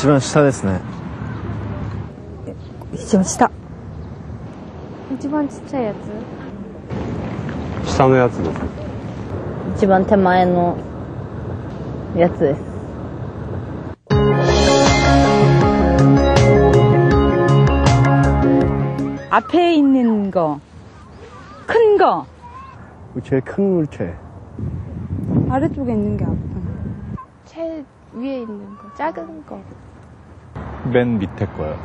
一番下ですね。一番下。一番ちっちゃいやつ。下のやつです。一番手前のやつです。앞에 있는 거, 큰 거. 제일 큰 물체. 아래쪽에 있는 게 앞에. 제일 위에 있는 거, 작은 거. 맨 밑에 거요.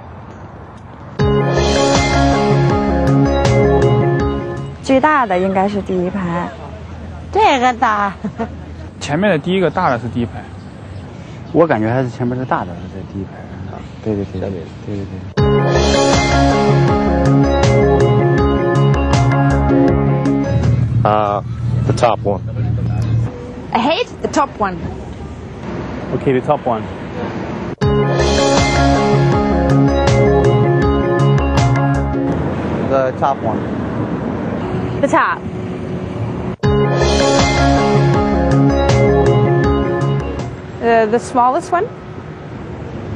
最大的应该是第一排。这个大。前面的第一个大的是第一排。我感觉还是前面的大的在第一排。对对对，对对对。The top one. I hate the top one. Okay, the top one. The top one. The top. The smallest one?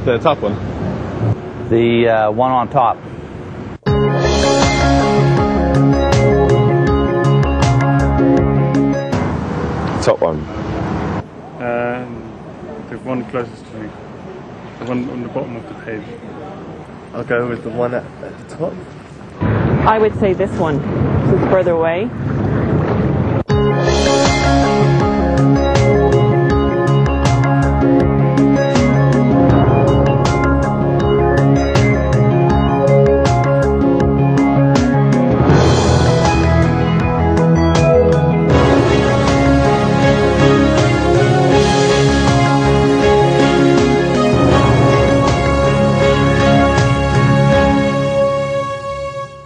The top one. The one on top. Top one. The one closest to me. The one on the bottom of the page. I'll go with the one at the top. I would say this one. This is further away.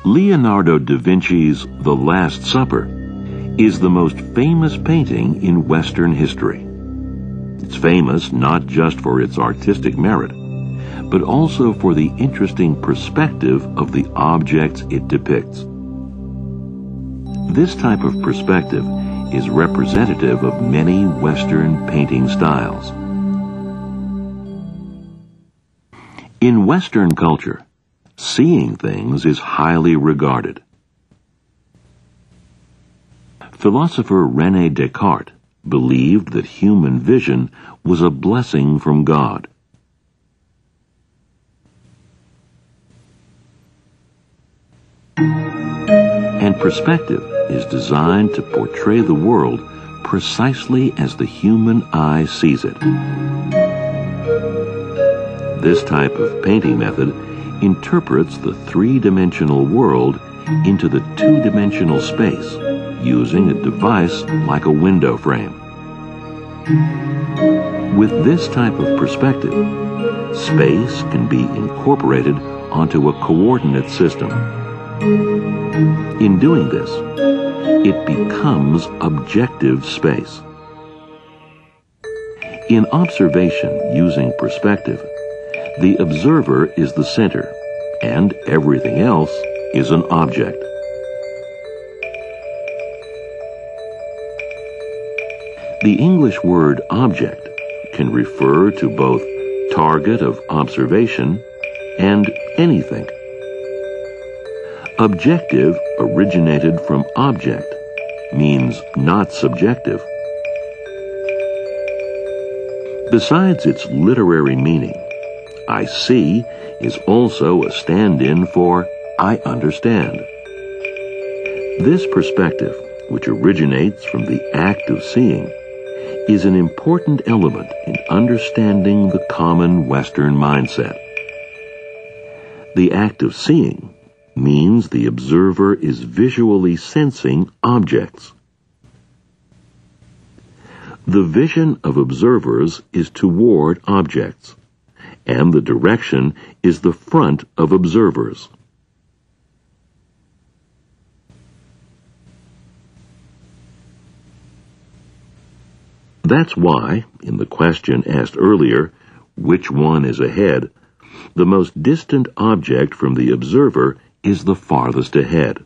Leonardo da Vinci's The Last Supper is the most famous painting in Western history. It's famous not just for its artistic merit, but also for the interesting perspective of the objects it depicts. This type of perspective is representative of many Western painting styles. In Western culture, seeing things is highly regarded. Philosopher René Descartes believed that human vision was a blessing from God. And perspective is designed to portray the world precisely as the human eye sees it. This type of painting method interprets the three-dimensional world into the two-dimensional space using a device like a window frame. With this type of perspective, space can be incorporated onto a coordinate system. In doing this, it becomes objective space. In observation using perspective, the observer is the center, and everything else is an object. The English word object can refer to both target of observation and anything. Objective originated from object means not subjective. Besides its literary meaning, I see is also a stand-in for I understand. This perspective, which originates from the act of seeing, is an important element in understanding the common Western mindset. The act of seeing means the observer is visually sensing objects. The vision of observers is toward objects, and the direction is the front of observers. That's why, in the question asked earlier, which one is ahead, the most distant object from the observer is the farthest ahead.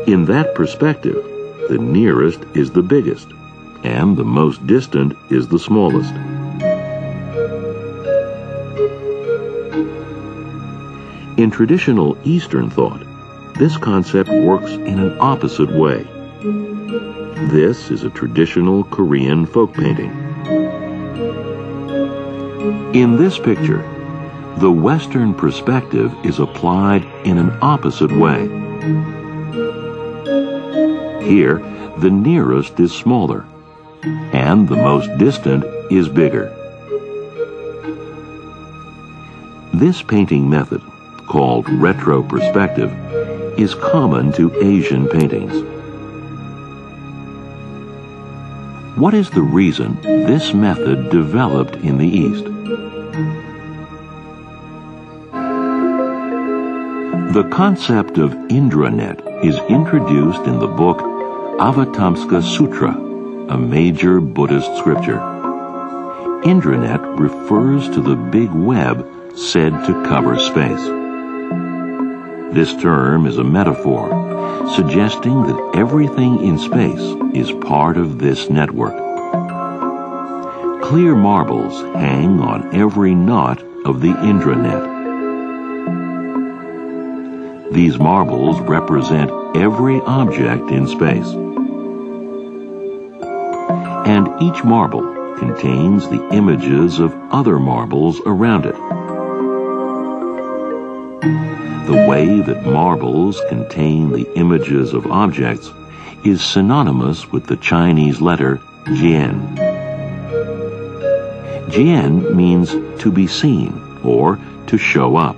In that perspective, the nearest is the biggest, and the most distant is the smallest. In traditional Eastern thought, this concept works in an opposite way. This is a traditional Korean folk painting. In this picture, the Western perspective is applied in an opposite way. Here, the nearest is smaller, and the most distant is bigger. This painting method, called retro perspective, is common to Asian paintings. What is the reason this method developed in the East? The concept of indranet is introduced in the book Avatamsaka Sutra, a major Buddhist scripture. Indranet refers to the big web said to cover space. This term is a metaphor, suggesting that everything in space is part of this network. Clear marbles hang on every knot of the indranet. These marbles represent every object in space. And each marble contains the images of other marbles around it. The way that marbles contain the images of objects is synonymous with the Chinese letter Jian. Jian means to be seen or to show up.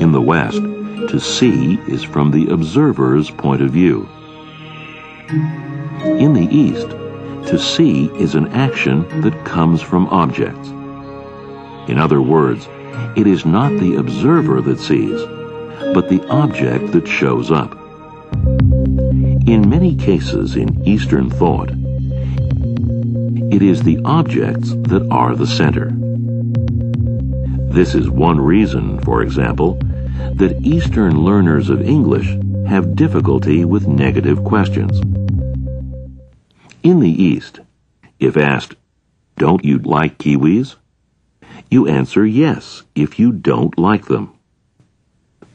In the West, to see is from the observer's point of view. In the East, to see is an action that comes from objects. In other words, it is not the observer that sees, but the object that shows up. In many cases in Eastern thought, it is the objects that are the center. This is one reason, for example, that Eastern learners of English have difficulty with negative questions. In the East, if asked, "Don't you like kiwis?" you answer yes if you don't like them.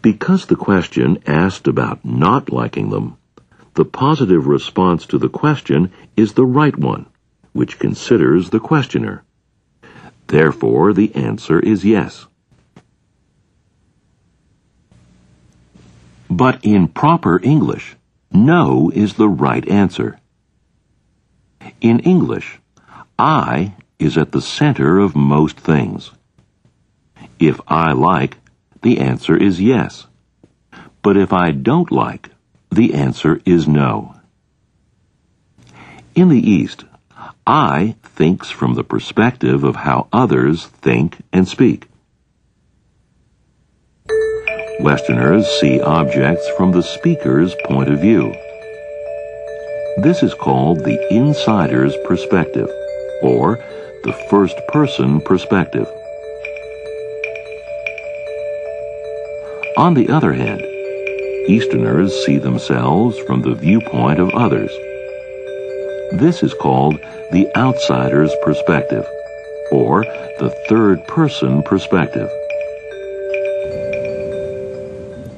Because the question asked about not liking them, the positive response to the question is the right one, which considers the questioner. Therefore, the answer is yes. But in proper English, no is the right answer. In English, I is at the center of most things. If I like, the answer is yes. But if I don't like, the answer is no. In the East, I thinks from the perspective of how others think and speak. Westerners see objects from the speaker's point of view. This is called the insider's perspective, or the first-person perspective. On the other hand, Easterners see themselves from the viewpoint of others. This is called the outsider's perspective, or the third-person perspective.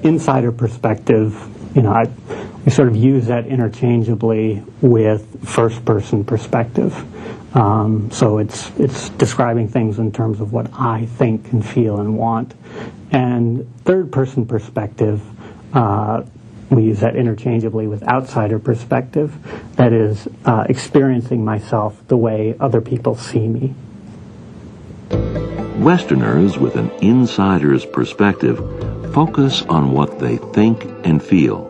Insider perspective, we sort of use that interchangeably with first-person perspective. So it's describing things in terms of what I think and feel and want. And third-person perspective, we use that interchangeably with outsider perspective. That is, experiencing myself the way other people see me. Westerners with an insider's perspective focus on what they think and feel.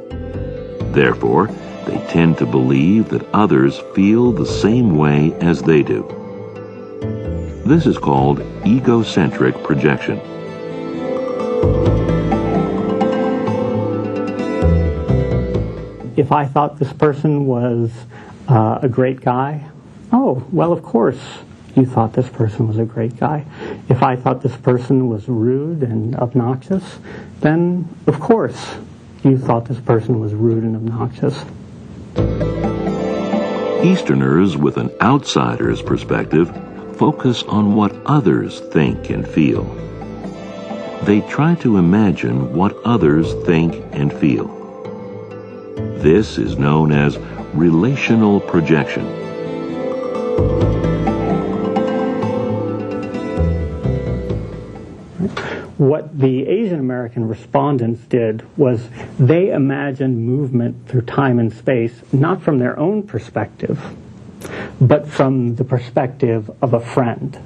Therefore, they tend to believe that others feel the same way as they do. This is called egocentric projection. If I thought this person was a great guy, oh, well, of course you thought this person was a great guy. If I thought this person was rude and obnoxious, then of course you thought this person was rude and obnoxious. Easterners with an outsider's perspective focus on what others think and feel. They try to imagine what others think and feel. This is known as relational projection. What the Asian American respondents did was they imagined movement through time and space not from their own perspective, but from the perspective of a friend.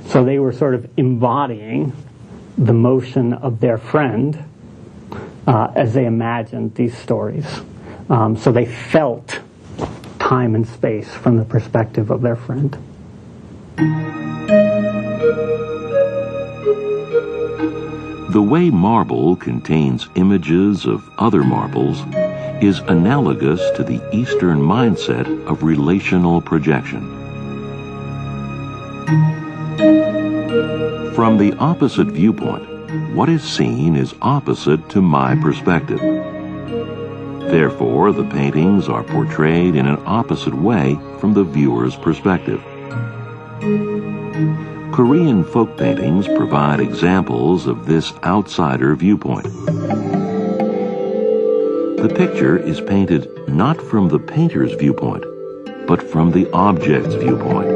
So they were sort of embodying the motion of their friend as they imagined these stories. So they felt time and space from the perspective of their friend. The way marble contains images of other marbles is analogous to the Eastern mindset of relational projection. From the opposite viewpoint, what is seen is opposite to my perspective. Therefore, the paintings are portrayed in an opposite way from the viewer's perspective. Korean folk paintings provide examples of this outsider viewpoint. The picture is painted not from the painter's viewpoint, but from the object's viewpoint.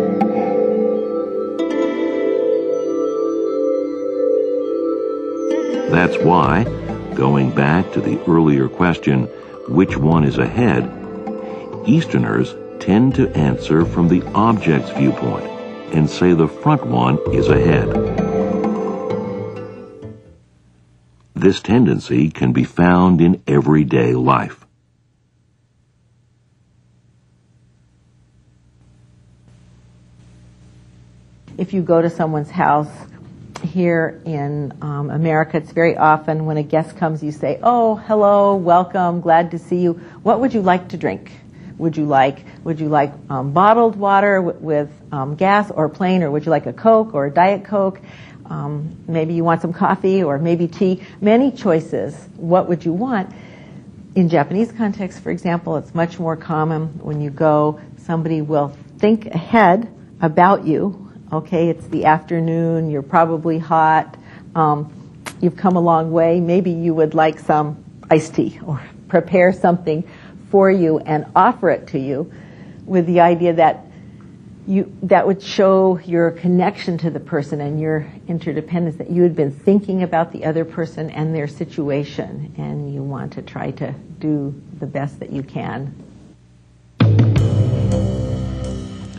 That's why, going back to the earlier question, which one is ahead, Easterners tend to answer from the object's viewpoint and say the front one is ahead. This tendency can be found in everyday life. If you go to someone's house here in America, it's very often when a guest comes, you say, "Oh, hello, welcome, glad to see you. What would you like to drink? Would you like bottled water with gas or plain, or would you like a Coke or a Diet Coke? Maybe you want some coffee or maybe tea." Many choices. What would you want? In Japanese context, for example, it's much more common when you go, somebody will think ahead about you. Okay, it's the afternoon, you're probably hot, you've come a long way, maybe you would like some iced tea, or prepare something for you and offer it to you with the idea that that would show your connection to the person and your interdependence, that you had been thinking about the other person and their situation, and you want to try to do the best that you can.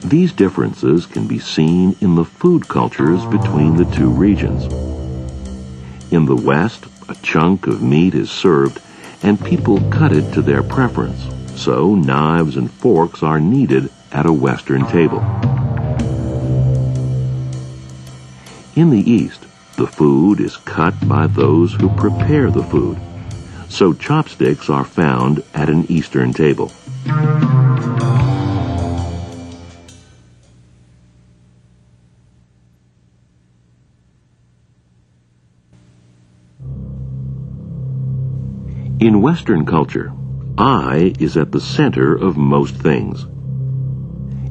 These differences can be seen in the food cultures between the two regions. In the West, a chunk of meat is served and people cut it to their preference, so knives and forks are needed at a Western table. In the East, the food is cut by those who prepare the food, so chopsticks are found at an Eastern table. In Western culture, I is at the center of most things.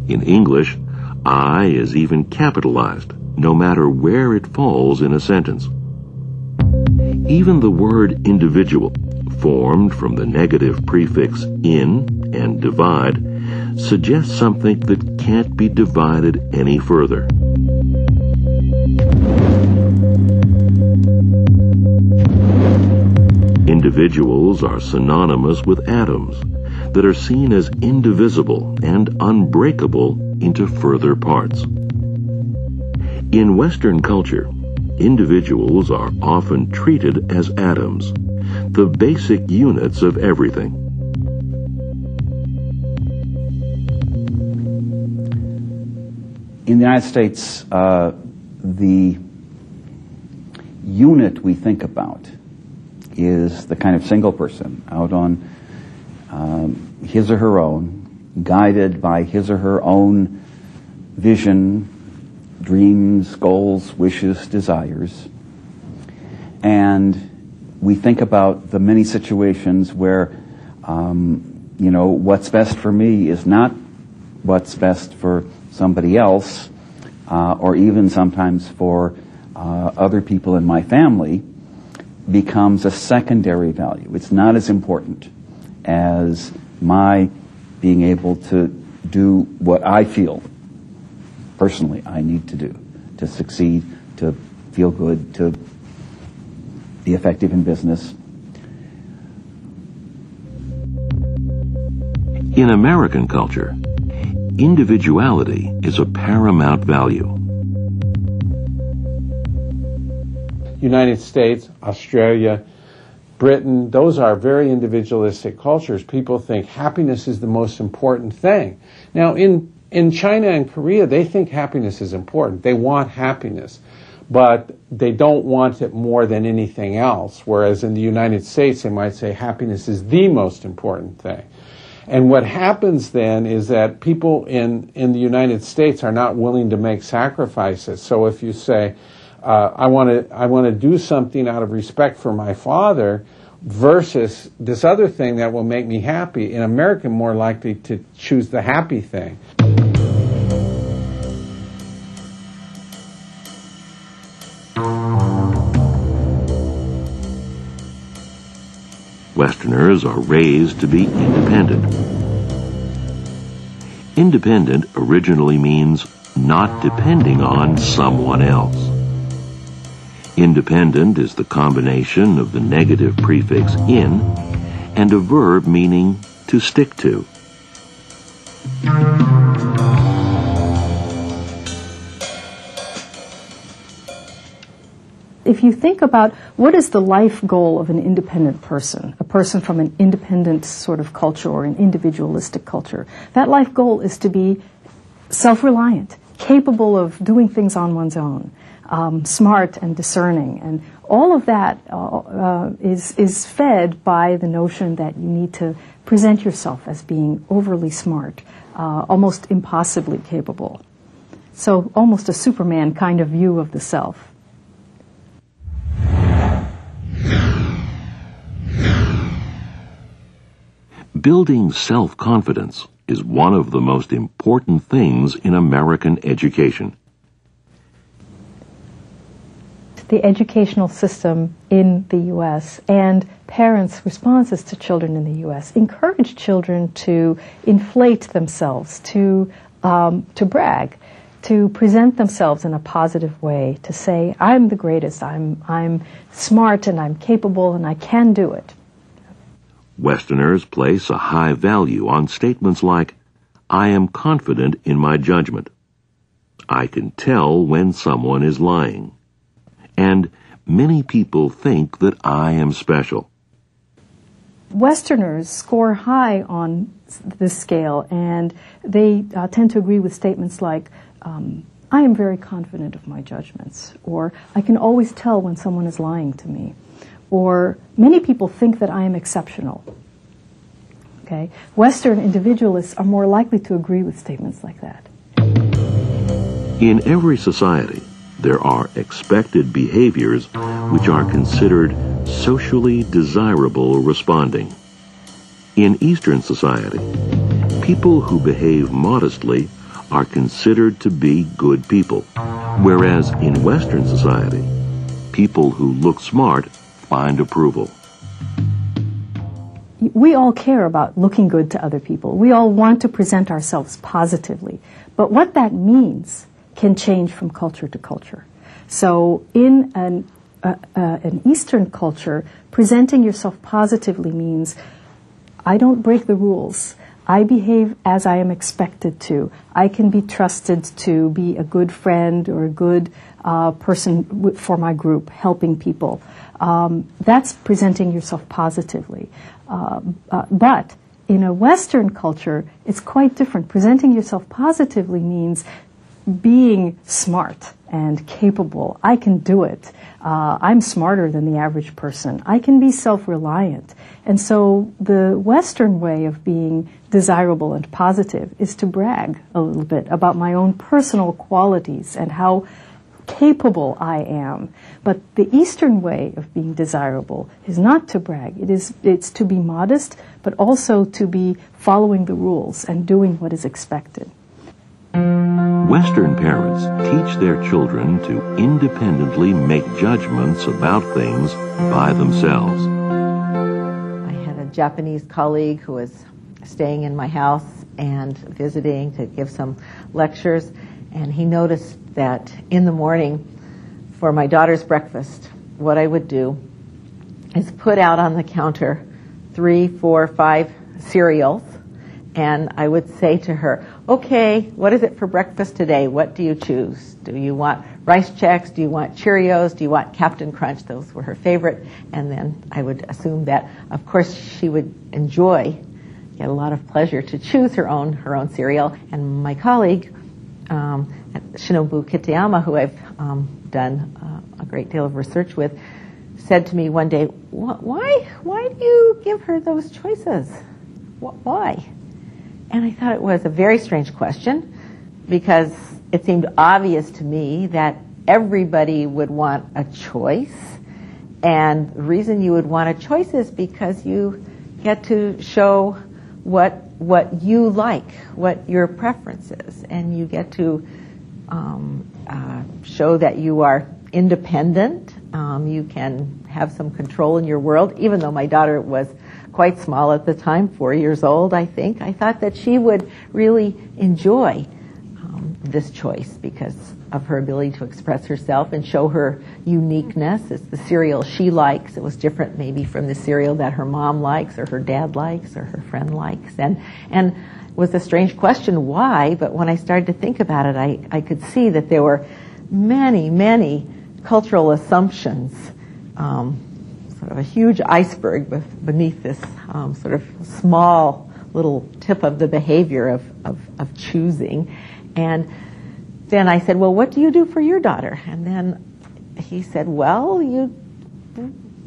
In English, I is even capitalized, no matter where it falls in a sentence. Even the word individual, formed from the negative prefix in and divide, suggests something that can't be divided any further. Individuals are synonymous with atoms that are seen as indivisible and unbreakable into further parts. In Western culture, individuals are often treated as atoms, the basic units of everything. In the United States, the unit we think about is the kind of single person out on his or her own, guided by his or her own vision, dreams, goals, wishes, desires. And we think about the many situations where, what's best for me is not what's best for somebody else, or even sometimes for other people in my family, becomes a secondary value. It's not as important as my being able to do what I feel personally I need to do to succeed, to feel good, to be effective in business. In American culture, individuality is a paramount value. United States, Australia, Britain, those are very individualistic cultures. People think happiness is the most important thing. Now, in China and Korea, they think happiness is important. They want happiness, but they don't want it more than anything else. Whereas in the United States, they might say happiness is the most important thing. And what happens then is that people in the United States are not willing to make sacrifices. So if you say, I want to do something out of respect for my father versus this other thing that will make me happy, in America, more likely to choose the happy thing. Westerners are raised to be independent. Independent originally means not depending on someone else. Independent is the combination of the negative prefix in and a verb meaning to stick to. If you think about what is the life goal of an independent person, a person from an independent sort of culture or an individualistic culture, that life goal is to be self-reliant, capable of doing things on one's own, smart and discerning. And all of that is fed by the notion that you need to present yourself as being overly smart, almost impossibly capable. So almost a Superman kind of view of the self. Building self-confidence is one of the most important things in American education. The educational system in the U.S. and parents' responses to children in the U.S. encourage children to inflate themselves, to brag, to present themselves in a positive way, to say, I'm the greatest, I'm smart and I'm capable and I can do it. Westerners place a high value on statements like, I am confident in my judgment. I can tell when someone is lying. And many people think that I am special. Westerners score high on this scale, and they tend to agree with statements like, I am very confident of my judgments, or I can always tell when someone is lying to me, or many people think that I am exceptional. Okay? Western individualists are more likely to agree with statements like that. In every society, there are expected behaviors which are considered socially desirable responding. In Eastern society, people who behave modestly are considered to be good people, whereas in Western society, people who look smart find approval. We all care about looking good to other people. We all want to present ourselves positively. But what that means can change from culture to culture. So in an Eastern culture, presenting yourself positively means I don't break the rules. I behave as I am expected to. I can be trusted to be a good friend or a good person for my group, helping people. That's presenting yourself positively. But in a Western culture, it's quite different. Presenting yourself positively means being smart and capable. I can do it. I'm smarter than the average person. I can be self-reliant. And so the Western way of being desirable and positive is to brag a little bit about my own personal qualities and how capable I am. But the Eastern way of being desirable is not to brag. It's to be modest, but also to be following the rules and doing what is expected. Western parents teach their children to independently make judgments about things by themselves. I had a Japanese colleague who was staying in my house and visiting to give some lectures, and he noticed that in the morning for my daughter's breakfast, what I would do is put out on the counter 3, 4, 5 cereals, and I would say to her, okay, what is it for breakfast today? What do you choose? Do you want Rice Chex? Do you want Cheerios? Do you want Captain Crunch? Those were her favorite. And then I would assume that, of course, she would get a lot of pleasure to choose her own cereal. And my colleague, Shinobu Kitayama, who I've done a great deal of research with, said to me one day, why do you give her those choices? Why? And I thought it was a very strange question, because it seemed obvious to me that everybody would want a choice. And the reason you would want a choice is because you get to show what you like, what your preference is, and you get to show that you are independent. You can have some control in your world, even though my daughter was quite small at the time, 4 years old, I think. I thought that she would really enjoy this choice because of her ability to express herself and show her uniqueness. It's the cereal she likes. It was different maybe from the cereal that her mom likes or her dad likes or her friend likes. And it was a strange question, why? But when I started to think about it, I could see that there were many, many cultural assumptions, sort of a huge iceberg beneath this sort of small little tip of the behavior of choosing. And then I said, well, what do you do for your daughter? And then he said, well,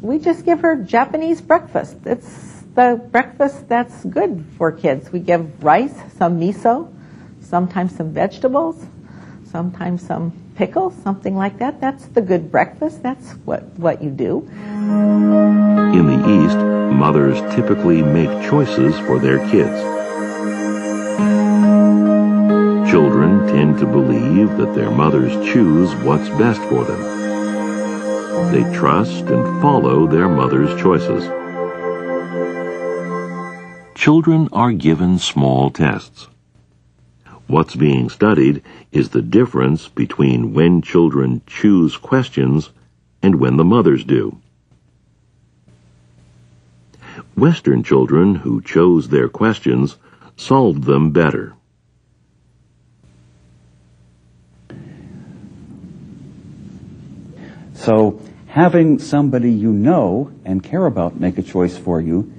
we just give her Japanese breakfast. It's the breakfast that's good for kids. We give rice, some miso, sometimes some vegetables, sometimes some pickles, something like that. That's the good breakfast. That's what you do. In the East, mothers typically make choices for their kids. Children tend to believe that their mothers choose what's best for them. They trust and follow their mother's choices. Children are given small tests. What's being studied is the difference between when children choose questions and when the mothers do. Western children who chose their questions solved them better. So having somebody you know and care about make a choice for you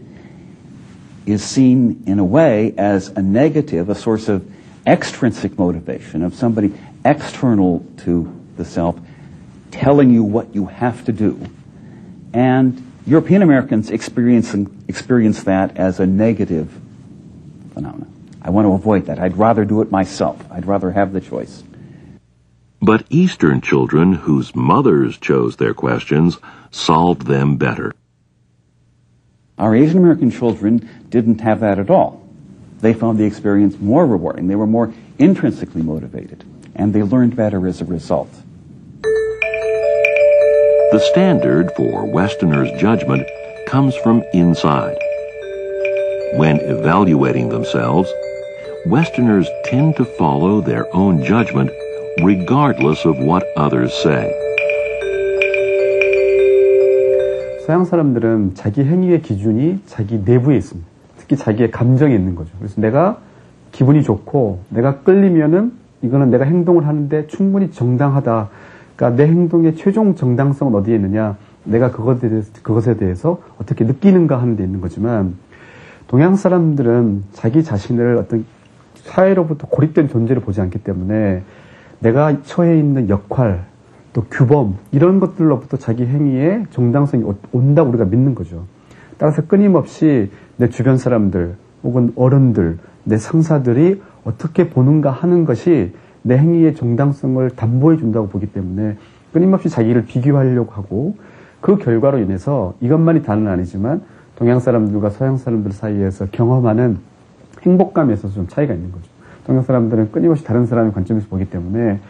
is seen in a way as a negative, a source of extrinsic motivation, of somebody external to the self telling you what you have to do. And European Americans experience that as a negative phenomenon. I want to avoid that. I'd rather do it myself. I'd rather have the choice. But Eastern children whose mothers chose their questions solved them better. Our Asian American children didn't have that at all. They found the experience more rewarding. They were more intrinsically motivated, and they learned better as a result. The standard for Westerners' judgment comes from inside. When evaluating themselves, Westerners tend to follow their own judgment regardless of what others say. 서양 사람들은 자기 행위의 기준이 자기 내부에 있습니다. 특히 자기의 감정에 있는 거죠. 그래서 내가 기분이 좋고 내가 끌리면은 이거는 내가 행동을 하는데 충분히 정당하다. 그러니까 내 행동의 최종 정당성은 어디에 있느냐? 내가 그것에 대해서 어떻게 느끼는가 하는 데 있는 거지만 동양 사람들은 자기 자신을 어떤 사회로부터 고립된 존재를 보지 않기 때문에 내가 처해 있는 역할, 또 규범 이런 것들로부터 자기 행위에 정당성이 온다고 우리가 믿는 거죠. 따라서 끊임없이 내 주변 사람들 혹은 어른들, 내 상사들이 어떻게 보는가 하는 것이 내 행위의 정당성을 담보해 준다고 보기 때문에 끊임없이 자기를 비교하려고 하고 그 결과로 인해서 이것만이 다는 아니지만 동양 사람들과 서양 사람들 사이에서 경험하는 행복감에 있어서 좀 차이가 있는 거죠. 동양 사람들은 끊임없이 다른 사람의 관점에서 보기 때문에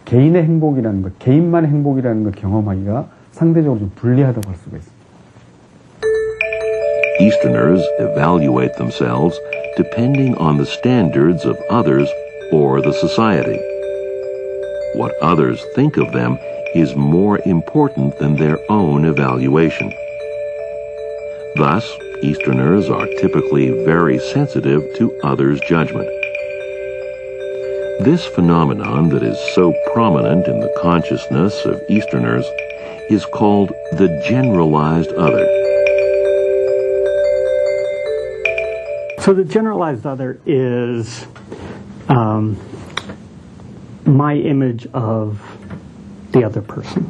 개인의 행복이라는 것, 개인만의 행복이라는 걸 경험하기가 상대적으로 좀 불리하다고 할 수가 있습니다. Easterners evaluate themselves depending on the standards of others or the society. What others think of them is more important than their own evaluation. Thus, Easterners are typically very sensitive to others' judgment. This phenomenon that is so prominent in the consciousness of Easterners is called the generalized other. So the generalized other is my image of the other person.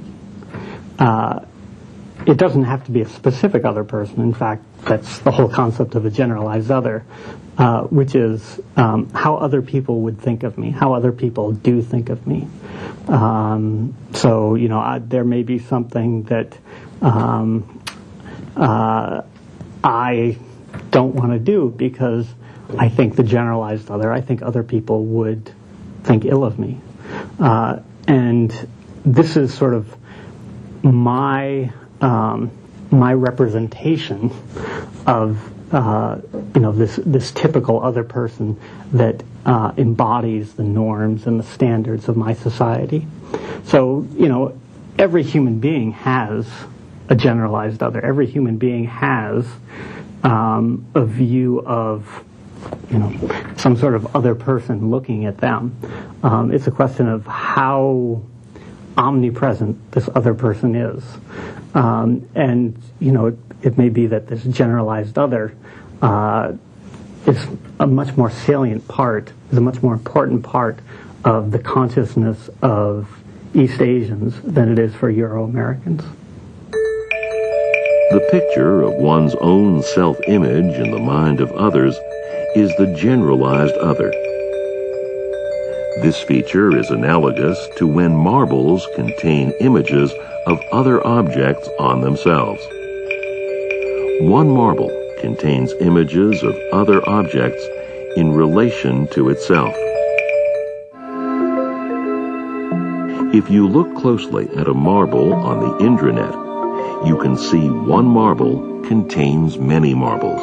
It doesn't have to be a specific other person. In fact, that's the whole concept of a generalized other, which is how other people would think of me, how other people do think of me. So, you know, there may be something that I don't want to do because I think the generalized other, I think other people would think ill of me. And this is sort of my representation of you know, this typical other person that embodies the norms and the standards of my society. So, you know, every human being has a generalized other. Every human being has a view of, you know, some sort of other person looking at them. It's a question of how omnipresent this other person is. And, you know, it may be that this generalized other is a much more salient part, is a much more important part of the consciousness of East Asians than it is for Euro-Americans. The picture of one's own self-image in the mind of others is the generalized other. This feature is analogous to when marbles contain images of other objects on themselves. One marble contains images of other objects in relation to itself. If you look closely at a marble on the intranet, you can see one marble contains many marbles.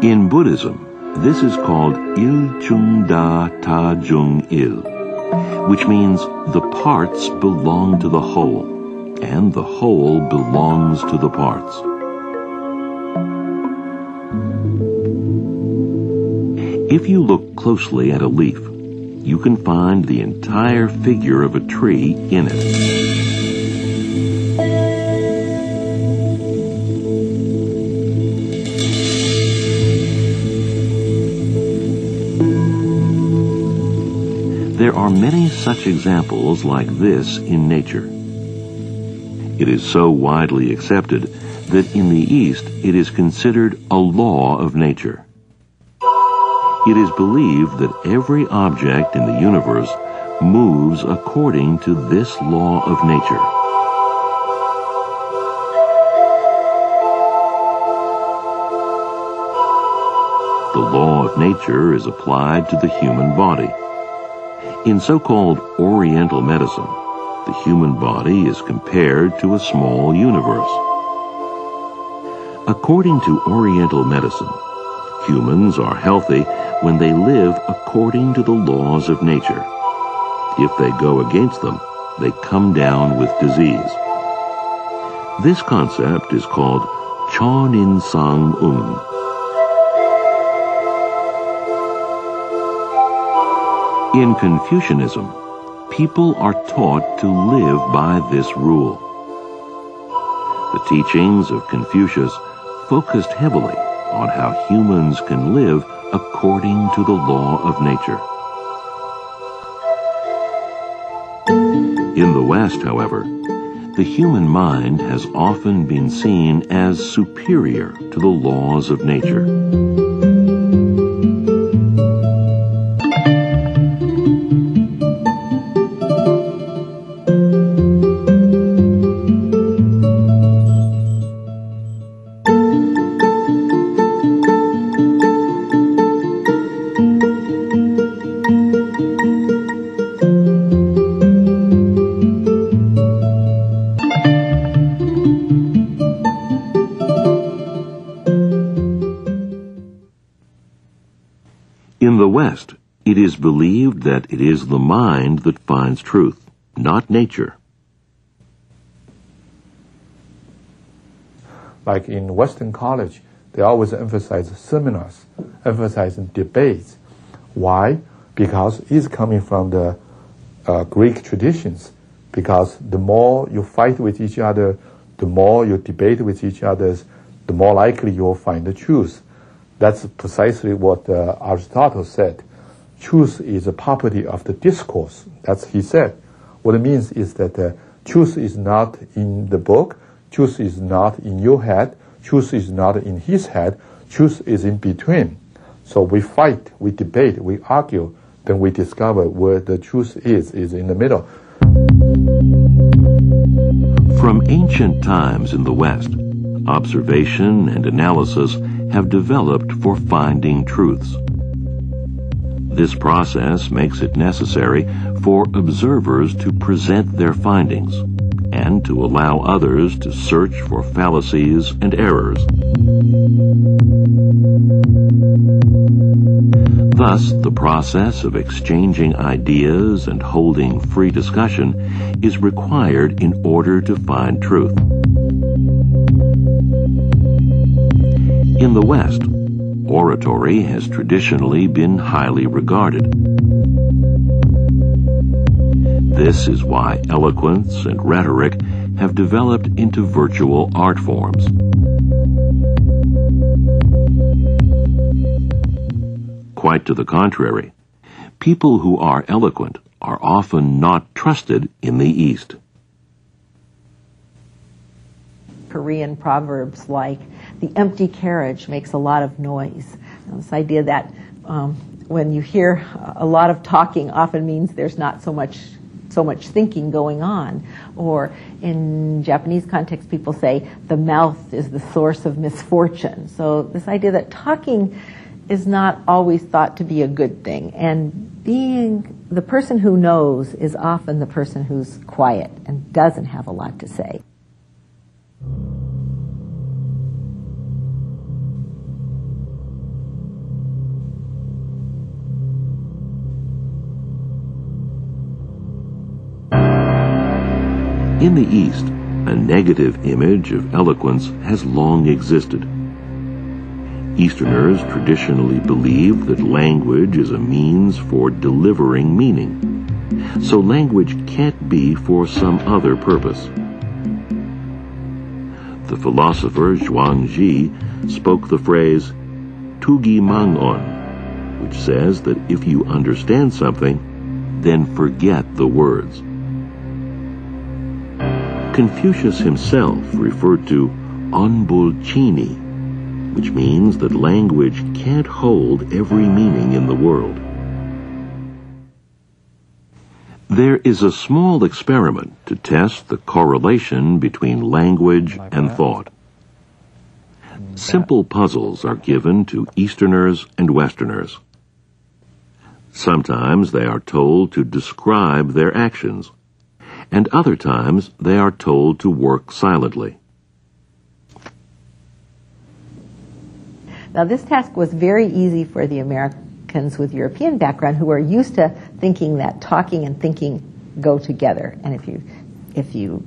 In Buddhism, this is called Il Chung Da Ta Jung Il, which means the parts belong to the whole, and the whole belongs to the parts. If you look closely at a leaf, you can find the entire figure of a tree in it. There are many such examples like this in nature. It is so widely accepted that in the East it is considered a law of nature. It is believed that every object in the universe moves according to this law of nature. The law of nature is applied to the human body. In so-called Oriental medicine, the human body is compared to a small universe. According to Oriental medicine, humans are healthy when they live according to the laws of nature. If they go against them, they come down with disease. This concept is called Chonin Sang Un. In Confucianism, people are taught to live by this rule. The teachings of Confucius focused heavily on how humans can live according to the law of nature. West, however, the human mind has often been seen as superior to the laws of nature. In the West, it is believed that it is the mind that finds truth, not nature. Like in Western college, they always emphasize seminars, emphasizing debates. Why? Because it's coming from the Greek traditions. Because the more you fight with each other, the more you debate with each other, the more likely you'll find the truth. That's precisely what Aristotle said. Truth is a property of the discourse. That's he said. What it means is that truth is not in the book, truth is not in your head, truth is not in his head, truth is in between. So we fight, we debate, we argue, then we discover where the truth is in the middle. From ancient times in the West, observation and analysis have developed for finding truths. This process makes it necessary for observers to present their findings and to allow others to search for fallacies and errors. Thus, the process of exchanging ideas and holding free discussion is required in order to find truth. In the West, oratory has traditionally been highly regarded. This is why eloquence and rhetoric have developed into virtual art forms. Quite to the contrary, people who are eloquent are often not trusted in the East. Korean proverbs like, the empty carriage makes a lot of noise. This idea that when you hear a lot of talking often means there's not so much thinking going on. Or in Japanese context, people say the mouth is the source of misfortune. So this idea that talking is not always thought to be a good thing. And being the person who knows is often the person who's quiet and doesn't have a lot to say. In the East, a negative image of eloquence has long existed. Easterners traditionally believe that language is a means for delivering meaning, so language can't be for some other purpose. The philosopher Zhuangzi spoke the phrase "tugi mang-on," which says that if you understand something, then forget the words. Confucius himself referred to onbulchini, which means that language can't hold every meaning in the world. There is a small experiment to test the correlation between language and thought. Simple puzzles are given to Easterners and Westerners. Sometimes they are told to describe their actions, and other times they are told to work silently. Now, this task was very easy for the Americans with European background who are used to thinking that talking and thinking go together. And if you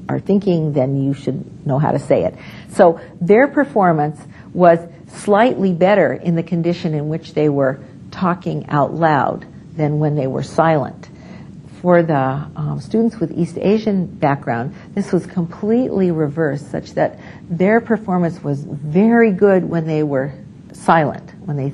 are thinking, then you should know how to say it. So their performance was slightly better in the condition in which they were talking out loud than when they were silent. For the students with East Asian background, this was completely reversed, such that their performance was very good when they were silent, when they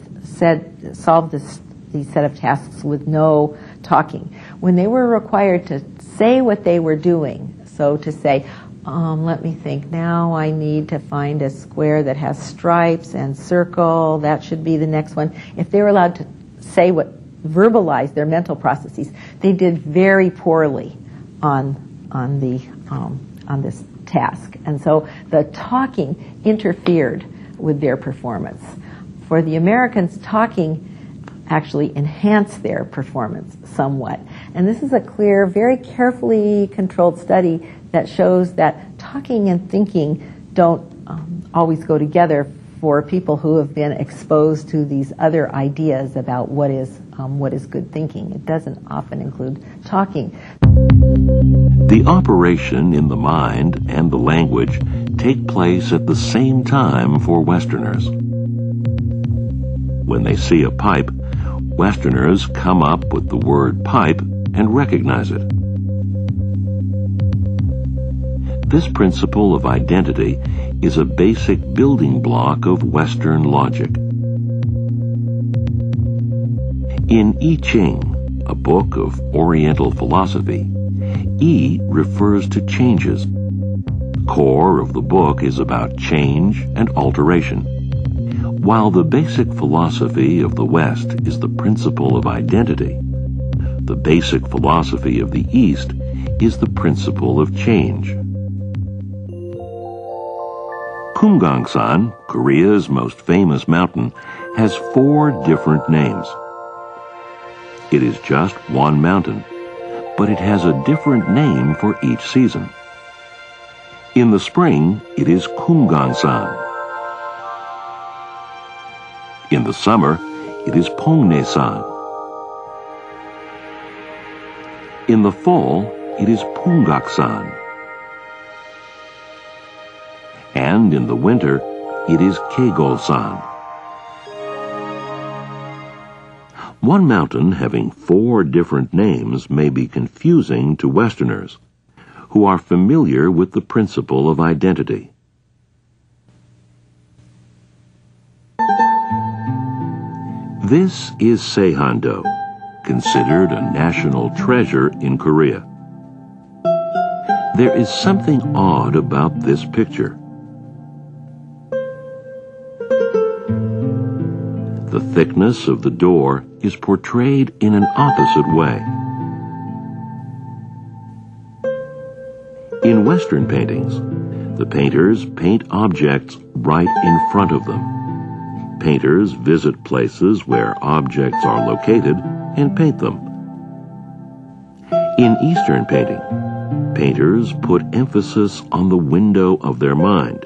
solved these set of tasks with no talking. When they were required to say what they were doing. So to say, let me think, now I need to find a square that has stripes and circle, that should be the next one. If they were allowed to say verbalize their mental processes, they did very poorly on this task. And so the talking interfered with their performance. For the Americans, talking actually enhanced their performance somewhat. And this is a clear, very carefully controlled study that shows that talking and thinking don't always go together for people who have been exposed to these other ideas about what is good thinking. It doesn't often include talking. The operation in the mind and the language take place at the same time for Westerners. When they see a pipe, Westerners come up with the word pipe and recognize it. This principle of identity is a basic building block of Western logic. In I Ching, a book of Oriental philosophy, I refers to changes. The core of the book is about change and alteration. While the basic philosophy of the West is the principle of identity, the basic philosophy of the East is the principle of change. Kumgangsan, Korea's most famous mountain, has 4 different names. It is just one mountain, but it has a different name for each season. In the spring, it is Kumgangsan. In the summer, it is Pongnaesan. In the fall, it is Pungaksan. And in the winter, it is Kegosan. One mountain having 4 different names may be confusing to Westerners, who are familiar with the principle of identity. This is Seihando, considered a national treasure in Korea. There is something odd about this picture. The thickness of the door is portrayed in an opposite way. In Western paintings, the painters paint objects right in front of them. Painters visit places where objects are located and paint them. In Eastern painting, painters put emphasis on the window of their mind.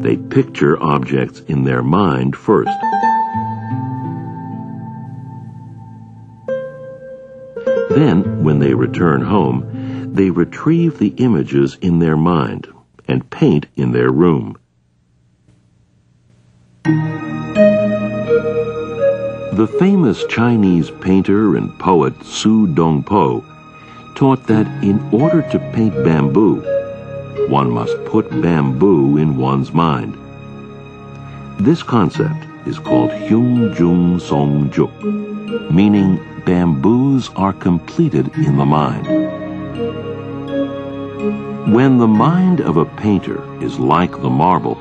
They picture objects in their mind first. Then, when they return home, they retrieve the images in their mind and paint in their room. The famous Chinese painter and poet Su Dongpo taught that in order to paint bamboo, one must put bamboo in one's mind. This concept is called Hyung Jung Song Juk, meaning bamboos are completed in the mind. When the mind of a painter is like the marble,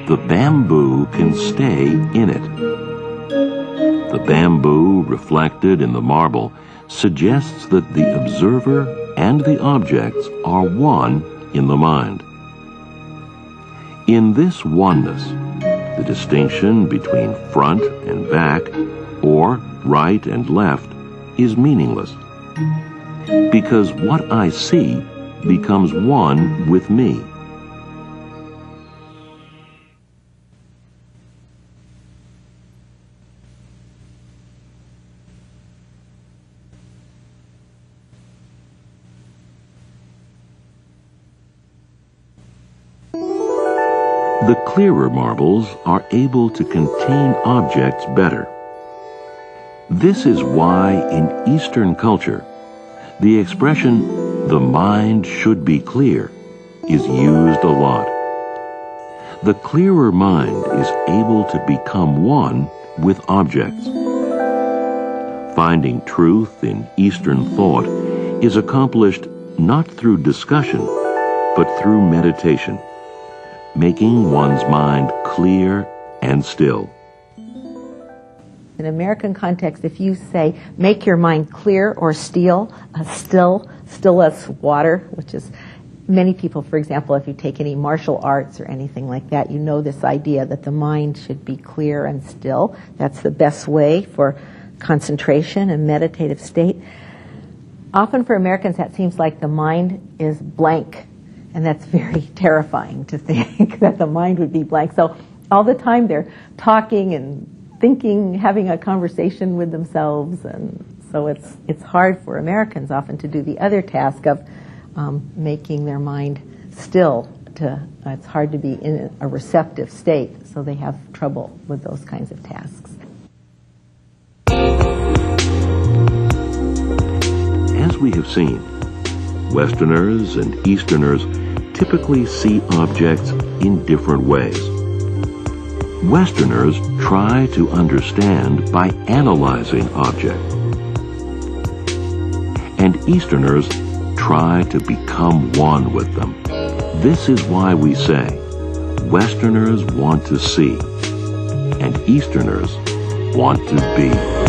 the bamboo can stay in it. The bamboo reflected in the marble suggests that the observer and the objects are one in the mind. In this oneness, the distinction between front and back, or right and left, is meaningless, because what I see becomes one with me. The clearer marbles are able to contain objects better. This is why in Eastern culture, the expression, "the mind should be clear," is used a lot. The clearer mind is able to become one with objects. Finding truth in Eastern thought is accomplished not through discussion, but through meditation, making one's mind clear and still. In American context, if you say, make your mind clear or still as water, which is many people, for example, if you take any martial arts or anything like that, you know this idea that the mind should be clear and still. That's the best way for concentration and meditative state. Often for Americans, that seems like the mind is blank, and that's very terrifying to think that the mind would be blank. So all the time they're talking and thinking, having a conversation with themselves, and so it's hard for Americans often to do the other task of making their mind still. It's hard to be in a receptive state, so they have trouble with those kinds of tasks. As we have seen, Westerners and Easterners typically see objects in different ways. Westerners try to understand by analyzing objects, and Easterners try to become one with them. This is why we say Westerners want to see, and Easterners want to be.